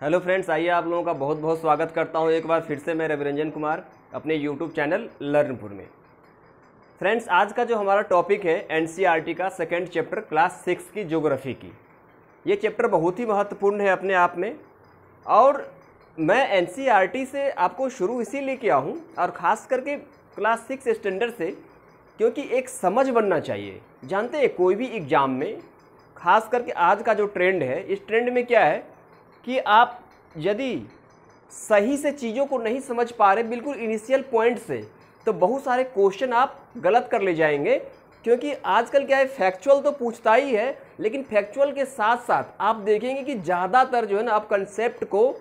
Hello friends, आइए आप लोगों का बहुत बहुत स्वागत करता हूं एक बार फिर से मैं रविरंजन कुमार अपने यूट्यूब चैनल लर्नपुर में। फ्रेंड्स, आज का जो हमारा टॉपिक है एनसीईआरटी का सेकंड चैप्टर क्लास 6 की ज्योग्राफी की। ये चैप्टर बहुत ही महत्वपूर्ण है अपने आप में, और मैं एनसीईआरटी से आपको शुरू इसीलिए किया हूँ, और ख़ास करके क्लास 6 स्टैंडर्ड से, क्योंकि एक समझ बनना चाहिए। जानते हैं, कोई भी एग्ज़ाम में, ख़ास करके आज का जो ट्रेंड है, इस ट्रेंड में क्या है कि आप यदि सही से चीज़ों को नहीं समझ पा रहे बिल्कुल इनिशियल पॉइंट से, तो बहुत सारे क्वेश्चन आप गलत कर ले जाएंगे। क्योंकि आजकल क्या है, फैक्चुअल तो पूछता ही है, लेकिन फैक्चुअल के साथ साथ आप देखेंगे कि ज़्यादातर जो है ना, आप कंसेप्ट को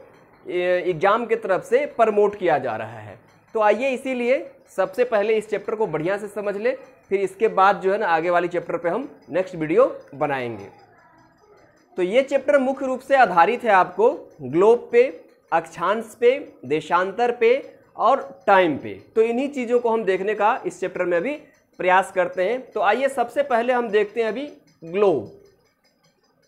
एग्ज़ाम की तरफ से प्रमोट किया जा रहा है। तो आइए, इसीलिए सबसे पहले इस चैप्टर को बढ़िया से समझ ले, फिर इसके बाद जो है ना आगे वाली चैप्टर पे हम नेक्स्ट वीडियो बनाएंगे। तो ये चैप्टर मुख्य रूप से आधारित है आपको ग्लोब पे, अक्षांश पे, देशांतर पे और टाइम पे। तो इन्हीं चीज़ों को हम देखने का इस चैप्टर में अभी प्रयास करते हैं। तो आइए, सबसे पहले हम देखते हैं अभी ग्लोब।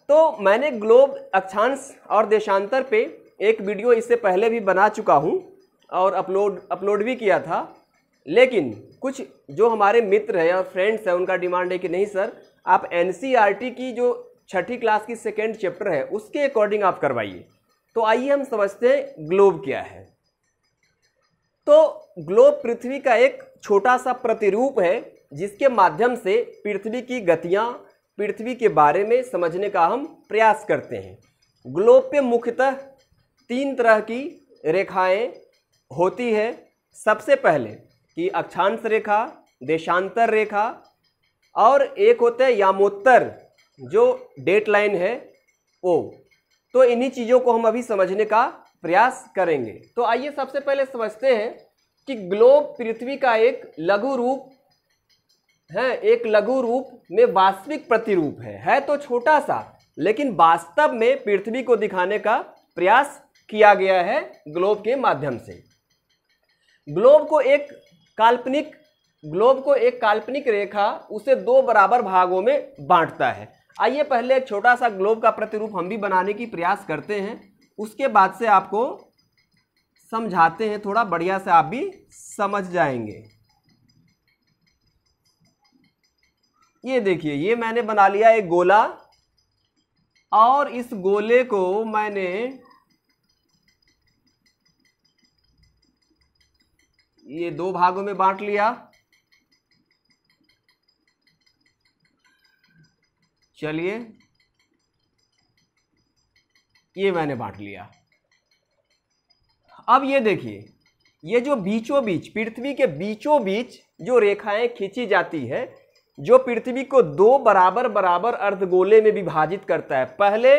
तो मैंने ग्लोब, अक्षांश और देशांतर पे एक वीडियो इससे पहले भी बना चुका हूँ और अपलोड भी किया था। लेकिन कुछ जो हमारे मित्र हैं और फ्रेंड्स हैं, उनका डिमांड है कि नहीं सर, आप एनसीईआरटी की जो छठी क्लास की सेकेंड चैप्टर है उसके अकॉर्डिंग आप करवाइए। तो आइए हम समझते हैं ग्लोब क्या है। तो ग्लोब पृथ्वी का एक छोटा सा प्रतिरूप है, जिसके माध्यम से पृथ्वी की गतियां, पृथ्वी के बारे में समझने का हम प्रयास करते हैं। ग्लोब पे मुख्यतः 3 तरह की रेखाएं होती है। सबसे पहले कि अक्षांश रेखा, देशांतर रेखा, और एक होता है यामोत्तर, जो डेट लाइन है वो। तो इन्हीं चीज़ों को हम अभी समझने का प्रयास करेंगे। तो आइए सबसे पहले समझते हैं कि ग्लोब पृथ्वी का एक लघु रूप है, एक लघु रूप में वास्तविक प्रतिरूप है तो छोटा सा, लेकिन वास्तव में पृथ्वी को दिखाने का प्रयास किया गया है ग्लोब के माध्यम से। ग्लोब को एक काल्पनिक रेखा उसे 2 बराबर भागों में बांटता है। आइए पहले एक छोटा सा ग्लोब का प्रतिरूप हम भी बनाने की प्रयास करते हैं, उसके बाद से आपको समझाते हैं, थोड़ा बढ़िया से आप भी समझ जाएंगे। ये देखिए, ये मैंने बना लिया एक गोला, और इस गोले को मैंने ये 2 भागों में बांट लिया। चलिए, ये मैंने बांट लिया। अब ये देखिए, ये जो बीचों बीच, पृथ्वी के बीचों बीच जो रेखाएं खींची जाती है, जो पृथ्वी को 2 बराबर बराबर अर्धगोले में विभाजित करता है। पहले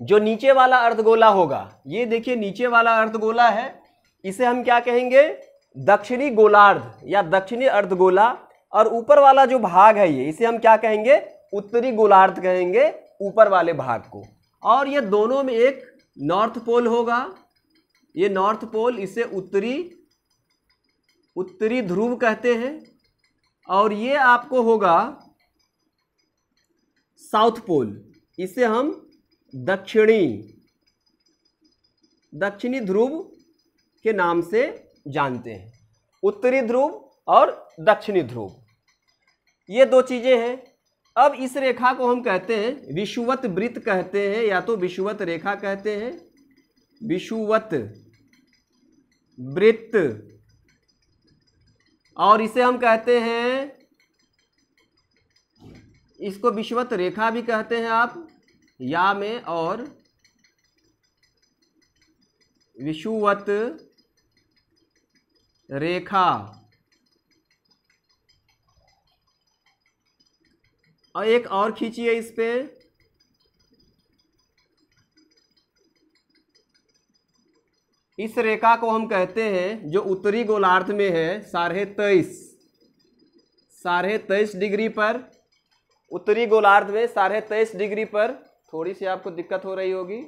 जो नीचे वाला अर्धगोला होगा, ये देखिए नीचे वाला अर्धगोला है, इसे हम क्या कहेंगे, दक्षिणी गोलार्ध या दक्षिणी अर्धगोला। और ऊपर वाला जो भाग है, ये इसे हम क्या कहेंगे, उत्तरी गोलार्ध कहेंगे, ऊपर वाले भाग को। और ये दोनों में एक नॉर्थ पोल होगा, ये नॉर्थ पोल, इसे उत्तरी ध्रुव कहते हैं। और ये आपको होगा साउथ पोल, इसे हम दक्षिणी ध्रुव के नाम से जानते हैं। उत्तरी ध्रुव और दक्षिणी ध्रुव, ये 2 चीजें हैं। अब इस रेखा को हम कहते हैं विषुवत वृत्त कहते हैं, या तो विषुवत रेखा कहते हैं, विषुवत वृत्त, और इसे हम कहते हैं, इसको विषुवत रेखा भी कहते हैं आप, या में, और विषुवत रेखा। और एक और खींचिए इस पे, इस रेखा को हम कहते हैं, जो उत्तरी गोलार्ध में है, 23.5 डिग्री पर, उत्तरी गोलार्ध में 23.5 डिग्री पर। थोड़ी सी आपको दिक्कत हो रही होगी,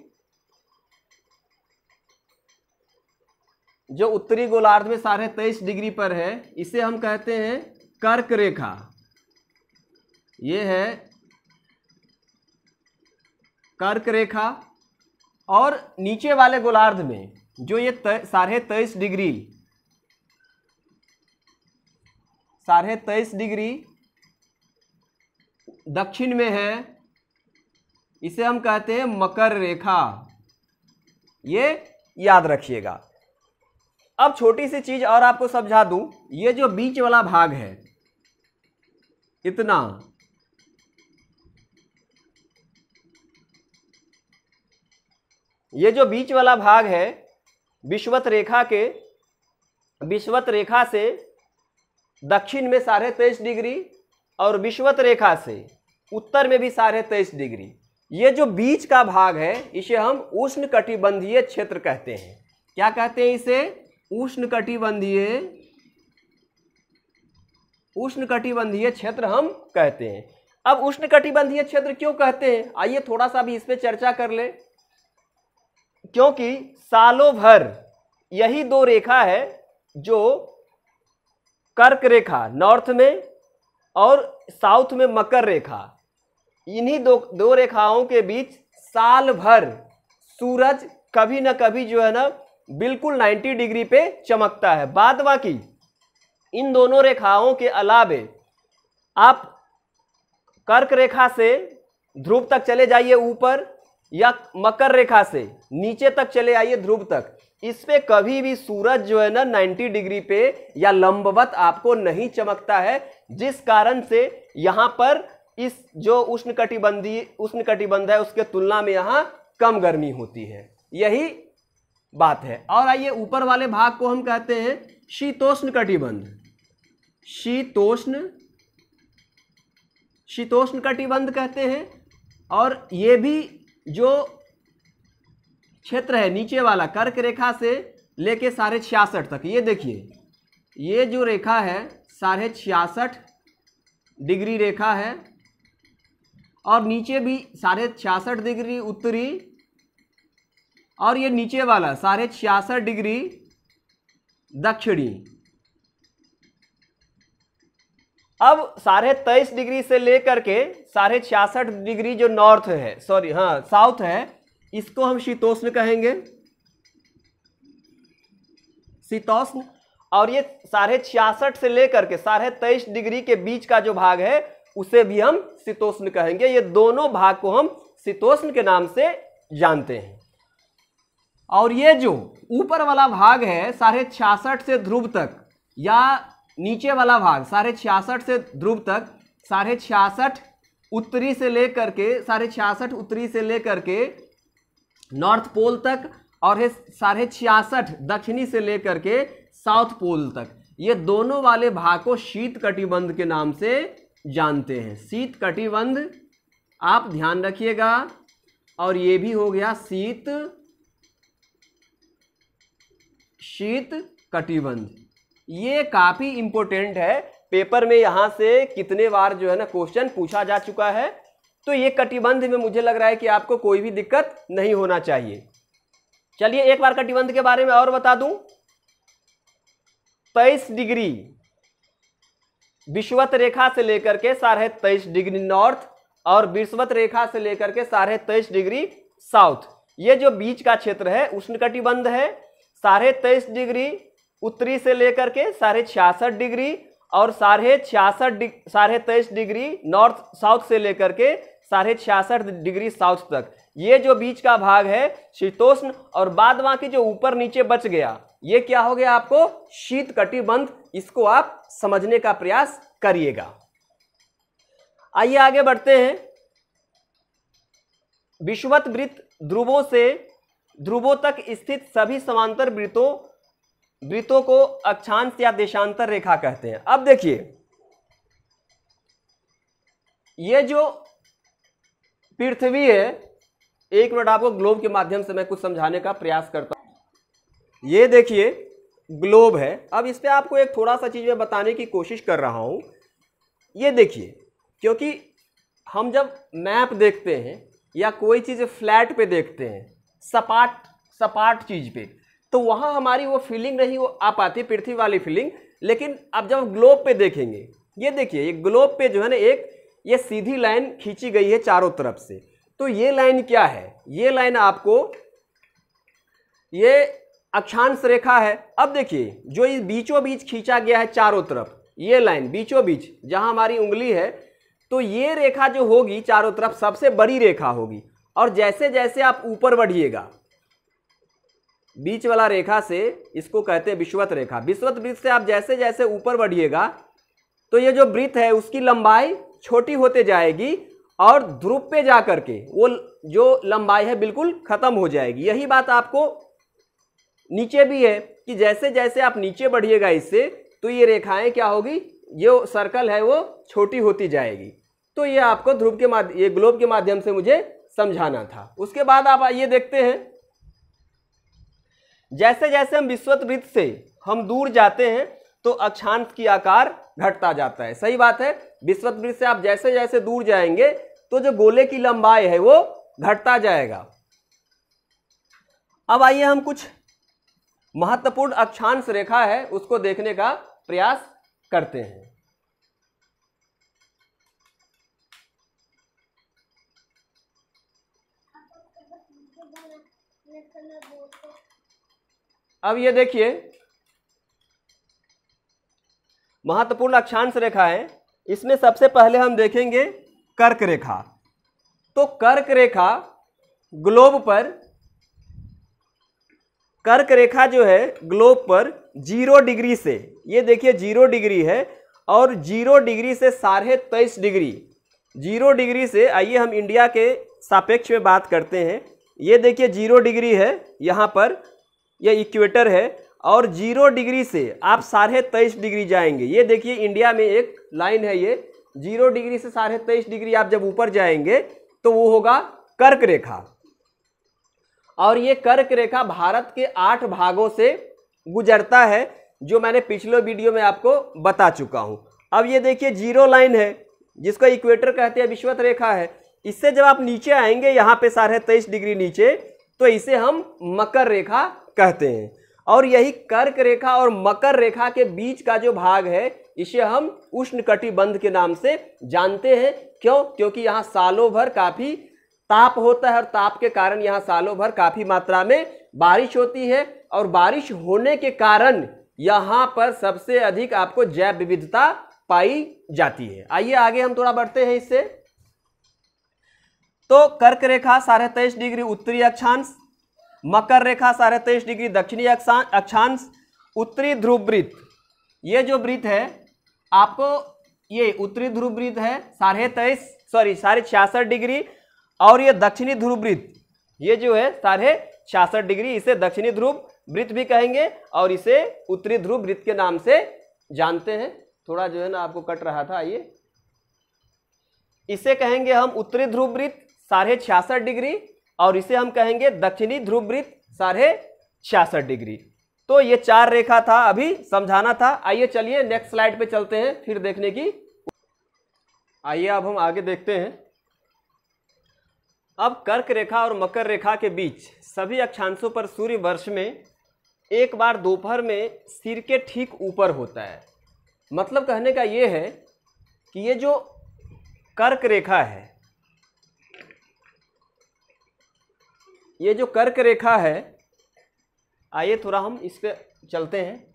जो उत्तरी गोलार्ध में 23.5 डिग्री पर है, इसे हम कहते हैं कर्क रेखा। ये है कर्क रेखा। और नीचे वाले गोलार्ध में जो ये 23.5 डिग्री दक्षिण में है, इसे हम कहते हैं मकर रेखा। ये याद रखिएगा। अब छोटी सी चीज और आपको समझा दूं, ये जो बीच वाला भाग है इतना, ये जो बीच वाला भाग है विषुवत रेखा से दक्षिण में 23.5 डिग्री और विषुवत रेखा से उत्तर में भी 23.5 डिग्री, ये जो बीच का भाग है इसे हम उष्णकटिबंधीय क्षेत्र कहते हैं। क्या कहते हैं इसे? उष्णकटिबंधीय क्षेत्र हम कहते हैं। अब उष्णकटिबंधीय क्षेत्र क्यों कहते हैं, आइए थोड़ा सा भी इस पे चर्चा कर ले। क्योंकि सालों भर यही दो रेखा है जो कर्क रेखा नॉर्थ में और साउथ में मकर रेखा, इन्हीं दो रेखाओं के बीच साल भर सूरज कभी ना कभी जो है ना बिल्कुल 90 डिग्री पे चमकता है। बाद बाकी इन दोनों रेखाओं के अलावे आप कर्क रेखा से ध्रुव तक चले जाइए ऊपर, या मकर रेखा से नीचे तक चले आइए ध्रुव तक, इस पे कभी भी सूरज जो है ना 90 डिग्री पे या लंबवत आपको नहीं चमकता है, जिस कारण से यहां पर इस जो उष्णकटिबंध है उसके तुलना में यहां कम गर्मी होती है। यही बात है। और आइए ऊपर वाले भाग को हम कहते हैं शीतोष्ण कटिबंध। शीतोष्ण कटिबंध कहते हैं। और ये भी जो क्षेत्र है नीचे वाला कर्क रेखा से लेके 66.5 तक, ये देखिए ये जो रेखा है 66.5 डिग्री रेखा है, और नीचे भी 66.5 डिग्री उत्तरी, और ये नीचे वाला 66.5 डिग्री दक्षिणी। अब 23.5 डिग्री से लेकर के 66.5 डिग्री जो नॉर्थ है, साउथ है, इसको हम शीतोष्ण कहेंगे, शीतोष्ण। और ये 66.5 से लेकर के 23.5 डिग्री के बीच का जो भाग है उसे भी हम शीतोष्ण कहेंगे। ये दोनों भाग को हम शीतोष्ण के नाम से जानते हैं। और ये जो ऊपर वाला भाग है 66.5 से ध्रुव तक, या नीचे वाला भाग 66.5 से ध्रुव तक, 66.5 उत्तरी से लेकर के 66.5 उत्तरी से लेकर के नॉर्थ पोल तक, और है 66.5 दक्षिणी से लेकर के साउथ पोल तक, ये दोनों वाले भाग को शीत कटिबंध के नाम से जानते हैं। शीत कटिबंध आप ध्यान रखिएगा। और ये भी हो गया शीत कटिबंध। ये काफी इंपॉर्टेंट है, पेपर में यहां से कितने बार जो है ना क्वेश्चन पूछा जा चुका है। तो ये कटिबंध में मुझे लग रहा है कि आपको कोई भी दिक्कत नहीं होना चाहिए। चलिए एक बार कटिबंध के बारे में और बता दूं। 23 डिग्री विषुवत रेखा से लेकर के 23.5 डिग्री नॉर्थ, और विषुवत रेखा से लेकर के 23.5 डिग्री साउथ, ये जो बीच का क्षेत्र है उष्णकटिबंध है। 23.5 डिग्री उत्तरी से लेकर के 66.5 डिग्री, और 23.5 डिग्री नॉर्थ साउथ से लेकर के 66.5 डिग्री साउथ तक, ये जो बीच का भाग है शीतोष्ण। और बाद बाकी जो ऊपर नीचे बच गया ये क्या हो गया आपको? शीत कटिबंध। इसको आप समझने का प्रयास करिएगा। आइए आगे बढ़ते हैं। विषुवत वृत्त ध्रुवों से ध्रुवों तक स्थित सभी समांतर वृत्तों को अक्षांश या देशांतर रेखा कहते हैं। अब देखिए ये जो पृथ्वी है, एक मिनट आपको ग्लोब के माध्यम से मैं कुछ समझाने का प्रयास करता हूं। ये देखिए ग्लोब है। अब इस पे आपको एक थोड़ा सा चीज मैं बताने की कोशिश कर रहा हूं। ये देखिए, क्योंकि हम जब मैप देखते हैं या कोई चीज फ्लैट पे देखते हैं, सपाट चीज पे, तो वहां हमारी वो फीलिंग नहीं आ पाती, पृथ्वी वाली फीलिंग। लेकिन अब जब ग्लोब पे देखेंगे, ये देखिए ये ग्लोब पे जो है ना एक ये सीधी लाइन खींची गई है चारों तरफ से। तो ये लाइन क्या है? ये लाइन आपको ये अक्षांश रेखा है। अब देखिए जो इस बीचों बीच खींचा गया है चारों तरफ, ये लाइन बीचों बीच जहां हमारी उंगली है, तो ये रेखा जो होगी चारों तरफ सबसे बड़ी रेखा होगी। और जैसे जैसे आप ऊपर बढ़िएगा बीच वाला रेखा से, इसको कहते हैं विषुवत रेखा, विषुवत वृत्त से आप जैसे जैसे ऊपर बढ़िएगा तो ये जो वृत्त है उसकी लंबाई छोटी होते जाएगी और ध्रुव पे जा करके वो जो लंबाई है बिल्कुल खत्म हो जाएगी। यही बात आपको नीचे भी है कि जैसे जैसे आप नीचे बढ़िएगा इससे, तो ये रेखाएं क्या होगी, जो सर्कल है वो छोटी होती जाएगी। तो ये आपको ध्रुव के माध्यम, ये ग्लोब के माध्यम से मुझे समझाना था। उसके बाद आप आइए देखते हैं, जैसे जैसे हम विषुवत वृत्त से हम दूर जाते हैं तो अक्षांश की आकार घटता जाता है। सही बात है, विषुवत वृत्त से आप जैसे जैसे दूर जाएंगे तो जो गोले की लंबाई है वो घटता जाएगा। अब आइए हम कुछ महत्वपूर्ण अक्षांश रेखा है उसको देखने का प्रयास करते हैं। अब ये देखिए महत्वपूर्ण अक्षांश रेखा है, इसमें सबसे पहले हम देखेंगे कर्क रेखा। तो कर्क रेखा ग्लोब पर, कर्क रेखा जो है ग्लोब पर 0 डिग्री से, ये देखिए 0 डिग्री है और 0 डिग्री से 23.5 डिग्री, 0 डिग्री से, आइए हम इंडिया के सापेक्ष में बात करते हैं। ये देखिए 0 डिग्री है यहाँ पर, यह इक्वेटर है, और 0 डिग्री से आप 23.5 डिग्री जाएंगे। ये देखिए इंडिया में एक लाइन है, ये 0 डिग्री से 23.5 डिग्री आप जब ऊपर जाएंगे तो वो होगा कर्क रेखा। और ये कर्क रेखा भारत के 8 भागों से गुजरता है, जो मैंने पिछले वीडियो में आपको बता चुका हूं। अब ये देखिए 0 लाइन है जिसको इक्वेटर कहते हैं, विषुवत रेखा है। इससे जब आप नीचे आएंगे यहाँ पे 23.5 डिग्री नीचे, तो इसे हम मकर रेखा कहते हैं। और यही कर्क रेखा और मकर रेखा के बीच का जो भाग है इसे हम उष्णकटिबंध के नाम से जानते हैं। क्यों? क्योंकि यहाँ सालों भर काफी ताप होता है और ताप के कारण यहाँ सालों भर काफी मात्रा में बारिश होती है, और बारिश होने के कारण यहाँ पर सबसे अधिक आपको जैव विविधता पाई जाती है। आइए आगे हम थोड़ा बढ़ते हैं इससे। तो कर्क रेखा 23.5 डिग्री उत्तरी अक्षांश, मकर रेखा 23.5 डिग्री दक्षिणी अक्षांश, उत्तरी ध्रुव वृत्त, ये जो वृत्त है आपको, ये उत्तरी ध्रुव वृत्त है 66.5 डिग्री, और ये दक्षिणी ध्रुव वृत्त ये जो है 66.5 डिग्री, इसे दक्षिणी ध्रुव वृत्त भी कहेंगे और इसे उत्तरी ध्रुव वृत्त के नाम से जानते हैं। थोड़ा जो है ना आपको कट रहा था, आइए, इसे कहेंगे हम उत्तरी ध्रुव वृत्त 66.5 डिग्री, और इसे हम कहेंगे दक्षिणी ध्रुव वृत्त 66.5 डिग्री। तो ये 4 रेखा था, अभी समझाना था। आइए चलिए नेक्स्ट स्लाइड पे चलते हैं फिर देखने की। आइए अब हम आगे देखते हैं। अब कर्क रेखा और मकर रेखा के बीच सभी अक्षांशों पर सूर्य वर्ष में एक बार दोपहर में सिर के ठीक ऊपर होता है। मतलब कहने का ये है कि ये जो कर्क रेखा है, ये जो कर्क रेखा है, आइए थोड़ा हम इस पे चलते हैं।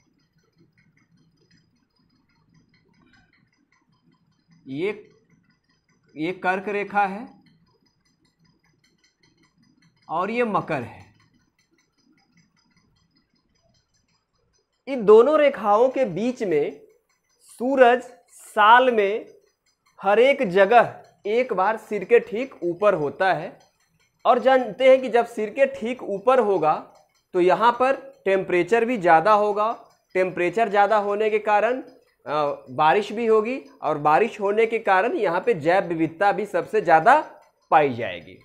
ये कर्क रेखा है और ये मकर है। इन दोनों रेखाओं के बीच में सूरज साल में हर एक जगह एक बार सिर के ठीक ऊपर होता है, और जानते हैं कि जब सिर के ठीक ऊपर होगा तो यहाँ पर टेम्परेचर भी ज़्यादा होगा। टेम्परेचर ज़्यादा होने के कारण बारिश भी होगी, और बारिश होने के कारण यहाँ पे जैव विविधता भी सबसे ज़्यादा पाई जाएगी।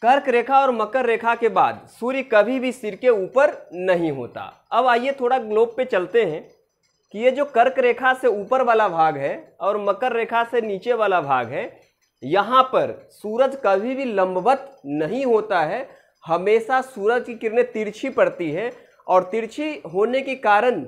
कर्क रेखा और मकर रेखा के बाद सूर्य कभी भी सिर के ऊपर नहीं होता। अब आइए थोड़ा ग्लोब पे चलते हैं कि ये जो कर्क रेखा से ऊपर वाला भाग है और मकर रेखा से नीचे वाला भाग है, यहाँ पर सूरज कभी भी लंबवत नहीं होता है। हमेशा सूरज की किरणें तिरछी पड़ती है, और तिरछी होने के कारण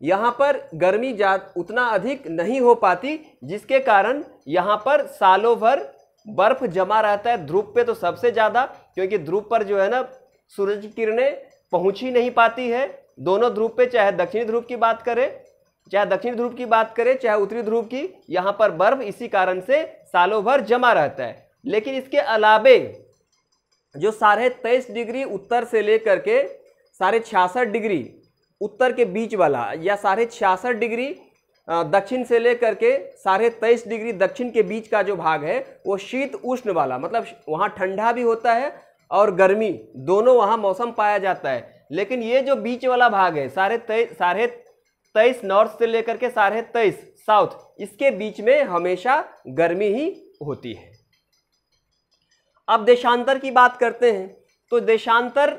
यहाँ पर गर्मी उतना अधिक नहीं हो पाती, जिसके कारण यहाँ पर सालों भर बर्फ जमा रहता है। ध्रुव पे तो सबसे ज़्यादा, क्योंकि ध्रुव पर जो है ना सूरज की किरणें पहुंच ही नहीं पाती है दोनों ध्रुव पे, चाहे दक्षिणी ध्रुव की बात करें, चाहे दक्षिणी ध्रुव की बात करें, चाहे उत्तरी ध्रुव की। यहाँ पर बर्फ इसी कारण से सालों भर जमा रहता है। लेकिन इसके अलावे जो 23.5 डिग्री उत्तर से लेकर के 66.5 डिग्री उत्तर के बीच वाला, या 66.5 डिग्री दक्षिण से लेकर के 23.5 डिग्री दक्षिण के बीच का जो भाग है वो शीत उष्ण वाला, मतलब वहाँ ठंडा भी होता है और गर्मी दोनों वहाँ मौसम पाया जाता है। लेकिन ये जो बीच वाला भाग है 23.5 नॉर्थ से लेकर के 23.5 साउथ, इसके बीच में हमेशा गर्मी ही होती है। अब देशांतर की बात करते हैं तो देशांतर,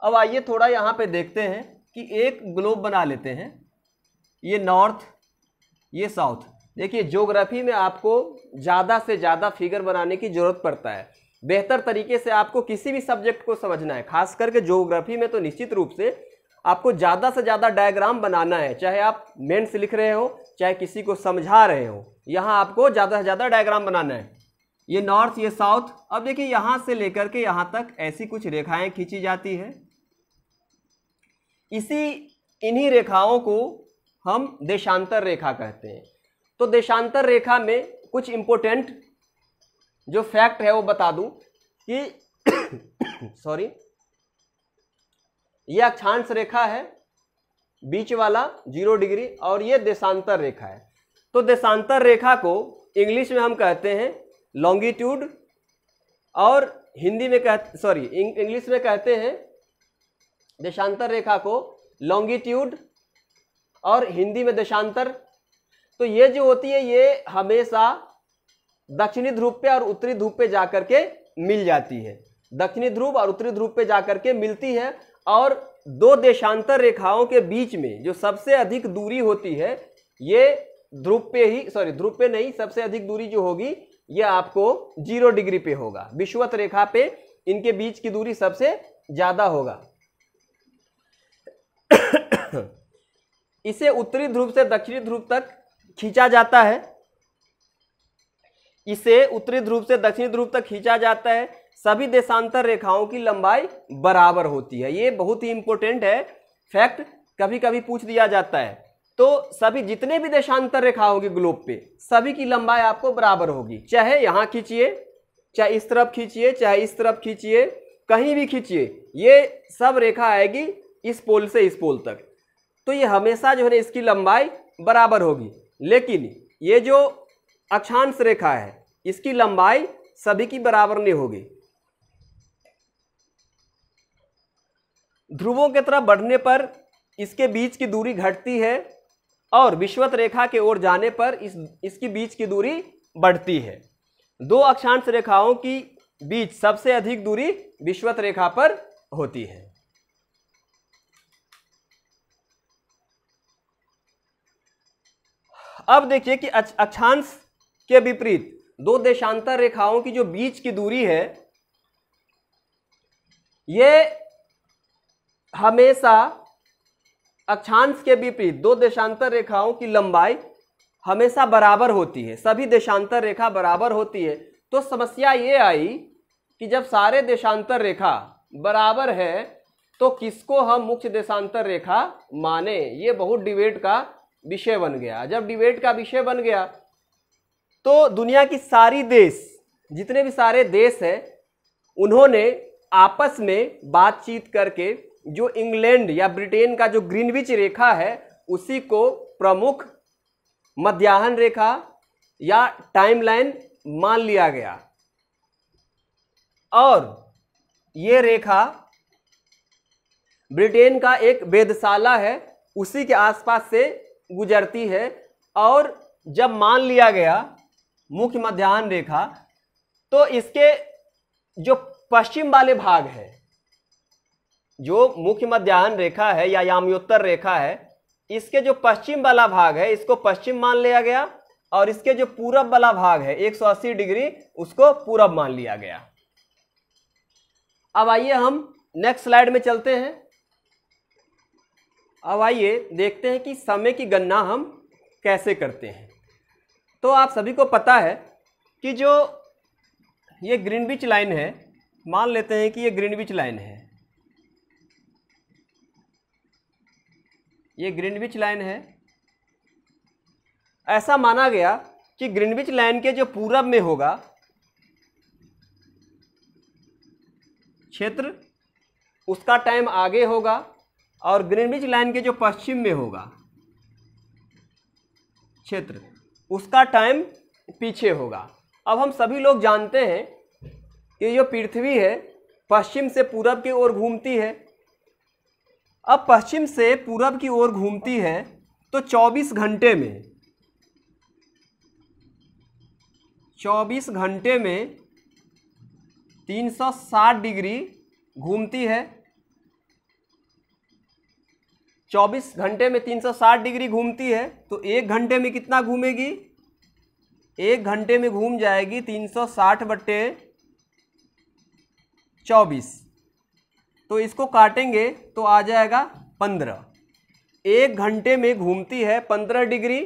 अब आइए थोड़ा यहाँ पे देखते हैं कि एक ग्लोब बना लेते हैं, ये नॉर्थ ये साउथ। देखिए ज्योग्राफी में आपको ज़्यादा से ज़्यादा फिगर बनाने की ज़रूरत पड़ता है। बेहतर तरीके से आपको किसी भी सब्जेक्ट को समझना है, खास करके ज्योग्राफी में तो निश्चित रूप से आपको ज़्यादा से ज़्यादा डायग्राम बनाना है। चाहे आप मेंस लिख रहे हो, चाहे किसी को समझा रहे हो, यहाँ आपको ज़्यादा से ज़्यादा डायग्राम बनाना है। ये नॉर्थ ये साउथ। अब देखिए यहाँ से लेकर के यहाँ तक ऐसी कुछ रेखाएं खींची जाती है। इन्हीं रेखाओं को हम देशांतर रेखा कहते हैं। तो देशांतर रेखा में कुछ इंपॉर्टेंट जो फैक्ट है वो बता दूं कि सॉरी, ये अक्षांश रेखा है बीच वाला 0 डिग्री, और ये देशांतर रेखा है। तो देशांतर रेखा को इंग्लिश में हम कहते हैं लॉन्गिट्यूड, और हिंदी में इंग्लिश में कहते हैं देशांतर रेखा को लॉन्गिट्यूड और हिंदी में देशांतर। तो ये जो होती है ये हमेशा दक्षिणी ध्रुव पे और उत्तरी ध्रुव पे जाकर के मिल जाती है, दक्षिणी ध्रुव और उत्तरी ध्रुव पे जाकर के मिलती है। और दो देशांतर रेखाओं के बीच में जो सबसे अधिक दूरी होती है ये ध्रुव पे नहीं, सबसे अधिक दूरी जो होगी ये आपको 0 डिग्री पे होगा। विषुवत रेखा पे इनके बीच की दूरी सबसे ज्यादा होगा। इसे उत्तरी ध्रुव से दक्षिणी ध्रुव तक खींचा जाता है, इसे उत्तरी ध्रुव से दक्षिणी ध्रुव तक खींचा जाता है। सभी देशांतर रेखाओं की लंबाई बराबर होती है। ये बहुत ही इंपॉर्टेंट है फैक्ट, कभी कभी पूछ दिया जाता है। तो सभी जितने भी देशांतर रेखा होगी ग्लोब पे, सभी की लंबाई आपको बराबर होगी। चाहे यहाँ खींचिए, चाहे इस तरफ खींचिए, चाहे इस तरफ खींचिए, कहीं भी खींचिए, ये सब रेखा आएगी इस पोल से इस पोल तक। तो ये हमेशा जो है ना इसकी लंबाई बराबर होगी। लेकिन ये जो अक्षांश रेखा है इसकी लंबाई सभी की बराबर नहीं होगी। ध्रुवों की तरफ बढ़ने पर इसके बीच की दूरी घटती है और विषुवत रेखा के ओर जाने पर इसकी बीच की दूरी बढ़ती है। दो अक्षांश रेखाओं की बीच सबसे अधिक दूरी विषुवत रेखा पर होती है। अब देखिए कि अक्षांश के विपरीत दो देशांतर रेखाओं की जो बीच की दूरी है ये हमेशा अक्षांश के विपरीत दो देशांतर रेखाओं की लंबाई हमेशा बराबर होती है। सभी देशांतर रेखा बराबर होती है। तो समस्या ये आई कि जब सारे देशांतर रेखा बराबर है तो किसको हम मुख्य देशांतर रेखा माने, ये बहुत डिबेट का विषय बन गया। जब डिबेट का विषय बन गया तो दुनिया की सारी देश, जितने भी सारे देश हैं, उन्होंने आपस में बातचीत करके जो इंग्लैंड या ब्रिटेन का जो ग्रीनविच रेखा है उसी को प्रमुख मध्याह्न रेखा या टाइमलाइन मान लिया गया। और ये रेखा ब्रिटेन का एक वेधशाला है उसी के आसपास से गुजरती है। और जब मान लिया गया मुख्य मध्याह्न रेखा तो इसके जो पश्चिम वाले भाग है, जो मुख्य मध्याह्न रेखा है या याम्योत्तर रेखा है, इसके जो पश्चिम वाला भाग है इसको पश्चिम मान लिया गया और इसके जो पूरब वाला भाग है 180 डिग्री उसको पूरब मान लिया गया। अब आइए हम नेक्स्ट स्लाइड में चलते हैं। अब आइए देखते हैं कि समय की गणना हम कैसे करते हैं। तो आप सभी को पता है कि जो ये ग्रीनविच लाइन है मान लेते हैं कि ये ग्रीनविच लाइन है, ये ग्रीनविच लाइन है। ऐसा माना गया कि ग्रीनविच लाइन के जो पूरब में होगा क्षेत्र, उसका टाइम आगे होगा, और ग्रीनविच लाइन के जो पश्चिम में होगा क्षेत्र, उसका टाइम पीछे होगा। अब हम सभी लोग जानते हैं कि जो पृथ्वी है पश्चिम से पूरब की ओर घूमती है। अब पश्चिम से पूरब की ओर घूमती है तो 24 घंटे में 360 डिग्री घूमती है। 24 घंटे में 360 डिग्री घूमती है, तो 1 घंटे में कितना घूमेगी? 1 घंटे में घूम जाएगी 360/24। तो इसको काटेंगे तो आ जाएगा 15। 1 घंटे में घूमती है 15 डिग्री,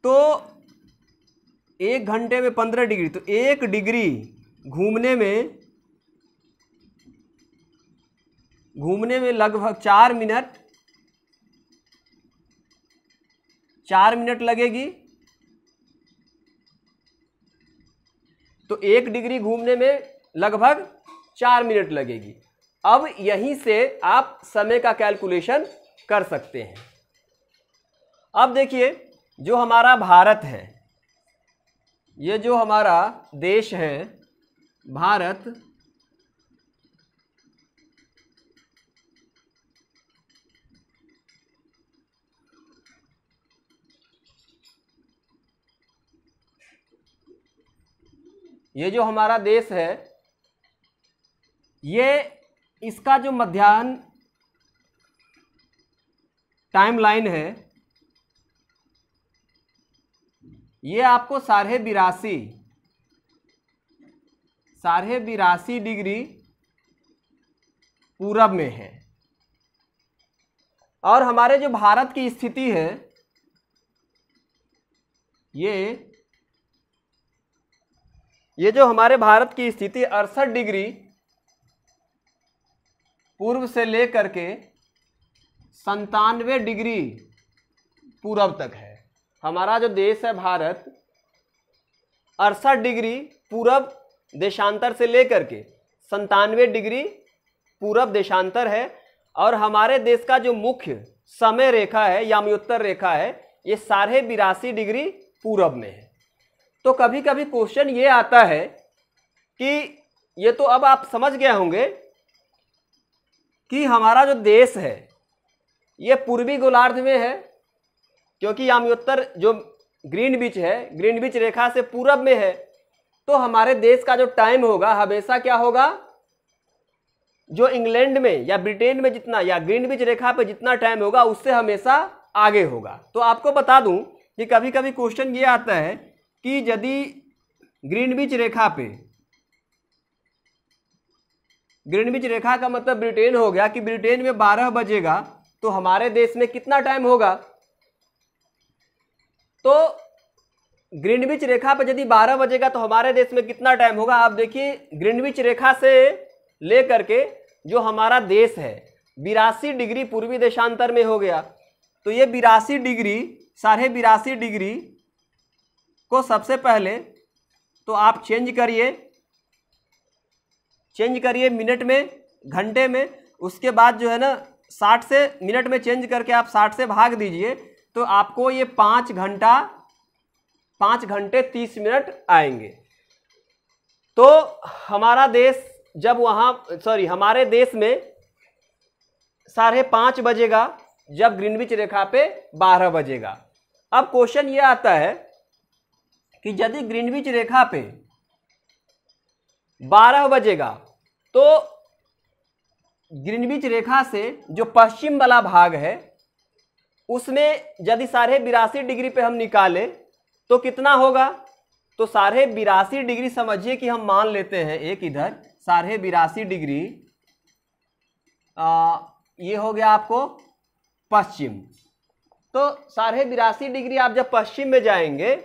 तो 1 घंटे में 15 डिग्री, तो 1 डिग्री घूमने में लगभग 4 मिनट लगेगी। तो 1 डिग्री घूमने में लगभग 4 मिनट लगेगी। अब यहीं से आप समय का कैलकुलेशन कर सकते हैं। अब देखिए, जो हमारा भारत है, ये जो हमारा देश है भारत, ये जो हमारा देश है, ये इसका जो मध्याह्न टाइमलाइन है, ये आपको 82.5 डिग्री पूरब में है। और हमारे जो भारत की स्थिति है, ये जो हमारे भारत की स्थिति 68 डिग्री पूर्व से लेकर के 97 डिग्री पूरब तक है। हमारा जो देश है भारत 68 डिग्री पूरब देशांतर से लेकर के 97 डिग्री पूरब देशांतर है। और हमारे देश का जो मुख्य समय रेखा है, याम्योत्तर रेखा है, ये 82.5 डिग्री पूरब में है। तो कभी कभी क्वेश्चन ये आता है कि ये तो अब आप समझ गए होंगे कि हमारा जो देश है ये पूर्वी गोलार्ध में है, क्योंकि याम्योत्तर जो ग्रीनविच है, ग्रीनविच रेखा से पूरब में है। तो हमारे देश का जो टाइम होगा हमेशा क्या होगा, जो इंग्लैंड में या ब्रिटेन में जितना, या ग्रीनविच रेखा पे जितना टाइम होगा उससे हमेशा आगे होगा। तो आपको बता दूं कि कभी कभी क्वेश्चन ये आता है कि यदि ग्रीनविच रेखा पे, ग्रीनविच रेखा का मतलब ब्रिटेन हो गया, कि ब्रिटेन में 12 बजेगा तो हमारे देश में कितना टाइम होगा। तो ग्रीनविच रेखा पे यदि 12 बजेगा तो हमारे देश में कितना टाइम होगा। आप देखिए, ग्रीनविच रेखा से लेकर के जो हमारा देश है 82 डिग्री पूर्वी देशांतर में हो गया। तो ये 82 डिग्री, 82.5 डिग्री को सबसे पहले तो आप चेंज करिए मिनट में, घंटे में। उसके बाद जो है ना 60 से मिनट में चेंज करके आप 60 से भाग दीजिए, तो आपको ये 5 घंटे 30 मिनट आएंगे। तो हमारा देश जब हमारे देश में 5:30 बजेगा जब ग्रीनविच रेखा पे 12 बजेगा। अब क्वेश्चन ये आता है कि यदि ग्रीनविच रेखा पे 12 बजेगा तो ग्रीनविच रेखा से जो पश्चिम वाला भाग है उसमें यदि 82.5 डिग्री पे हम निकालें तो कितना होगा। तो 82.5 डिग्री समझिए कि हम मान लेते हैं एक इधर 82.5 डिग्री, ये हो गया आपको पश्चिम। तो 82.5 डिग्री आप जब पश्चिम में जाएंगे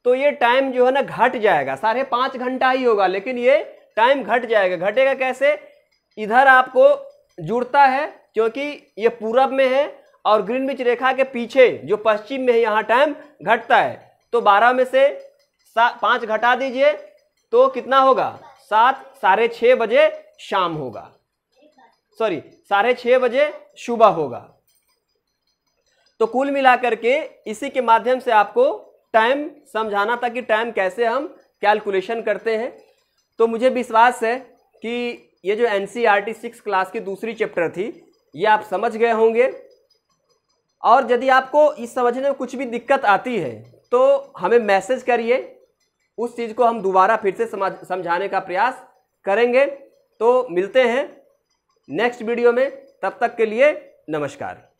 तो ये टाइम जो है ना घट जाएगा, 5.5 घंटा ही होगा, लेकिन ये टाइम घट जाएगा। घटेगा कैसे? इधर आपको जुड़ता है क्योंकि ये पूरब में है और ग्रीनविच रेखा के पीछे जो पश्चिम में है यहाँ टाइम घटता है। तो 12 में से 5 घटा दीजिए तो कितना होगा? 7, 6:30 बजे शाम होगा, सॉरी 6:30 बजे सुबह होगा। तो कुल मिलाकर के इसी के माध्यम से आपको टाइम समझाना था कि टाइम कैसे हम कैलकुलेशन करते हैं। तो मुझे विश्वास है कि ये जो एनसीईआरटी 6 क्लास की दूसरी चैप्टर थी ये आप समझ गए होंगे। और यदि आपको इस समझने में कुछ भी दिक्कत आती है तो हमें मैसेज करिए, उस चीज़ को हम दोबारा फिर से समझाने का प्रयास करेंगे। तो मिलते हैं नेक्स्ट वीडियो में, तब तक के लिए नमस्कार।